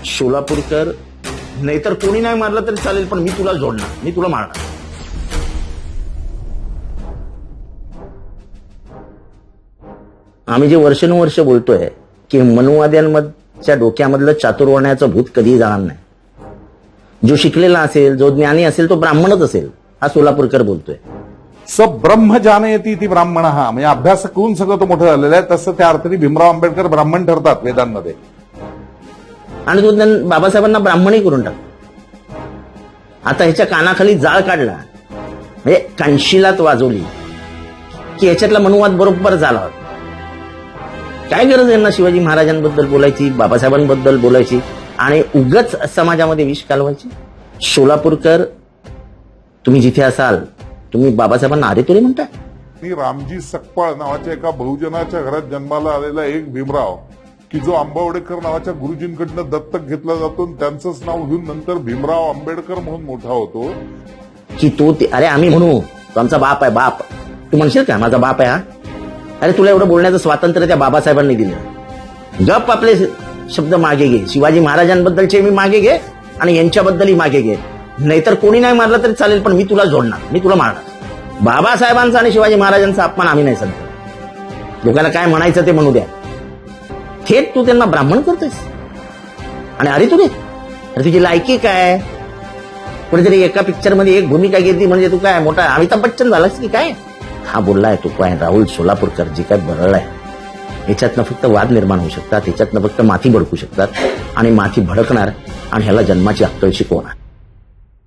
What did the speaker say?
सोलापूरकर, नाहीतर कोणी नाही मारलं तरी चालेल, पण मी तुला जोडणार, मी तुला मारणार. आम्ही जे वर्षानुवर्ष बोलतोय की मनुवाद्यांच्या डोक्यामधलं चातुर्वर्ण्याचं भूत कधीही जाणार नाही. जो शिकलेला असेल, जो ज्ञानी असेल, तो ब्राह्मणच असेल, हा सोलापूरकर बोलतोय. स ब्रह्म जानयती ती ब्राह्मण हा, म्हणजे अभ्यास करून सगळं तो मोठं झालेला आहे. तसं त्या अर्थाने भीमराव आंबेडकर ब्राह्मण ठरतात वेदांमध्ये. आणि तो बाबासाहेबांना ब्राह्मणही करून टाकतो. आता ह्याच्या कानाखाली जाळ काढला, म्हणजे कानशिलात वाजवली की ह्याच्यातला मनुवाद बरोबर झाला होता. काय गरज आहे ना शिवाजी महाराजांबद्दल बोलायची, बाबासाहेबांबद्दल बोलायची आणि उगच समाजामध्ये विष घालवायची. सोलापूरकर, तुम्ही जिथे असाल, तुम्ही बाबासाहेबांना अरे तुरे म्हणताय. मी रामजी सकपाळ नावाच्या एका बहुजनाच्या घरात जन्माला आलेला एक भीमराव, की जो आंबावडेकर नावाच्या गुरुजींकडनं दत्तक घेतला जातो, त्यांचंच नाव घेऊन नंतर भीमराव आंबेडकर म्हणून मोठा होतो. की तो अरे आम्ही म्हणू तो आमचा बाप आहे, बाप. तू म्हणशील का माझा बाप आहे हा? अरे तुला एवढं बोलण्याचं स्वातंत्र्य त्या बाबासाहेबांनी दिलं. गप आपले शब्द मागे घे. शिवाजी महाराजांबद्दलचे मी मागे घे आणि यांच्याबद्दलही मागे घे. नाहीतर कोणी नाही मारलं तरी चालेल, पण मी तुला जोडणार, मी तुला मारणार. बाबासाहेबांचा आणि शिवाजी महाराजांचा अपमान आम्ही नाही सांगतो. लोकांना काय म्हणायचं ते म्हणू द्या. थेट तू त्यांना ब्राह्मण करतोयस आणि अरे तुझी लायकी काय? कुठेतरी एका पिक्चरमध्ये एक भूमिका घेतली म्हणजे तू काय मोठा अमिताभ बच्चन झालास की काय? हा बोललाय तू काय राहुल सोलापूरकर जे काय बरळलाय. याच्यातनं फक्त वाद निर्माण होऊ शकतात, याच्यातनं फक्त माथी भडकू शकतात आणि माथी भडकणार आणि ह्याला जन्माची अक्कल शिकवणार.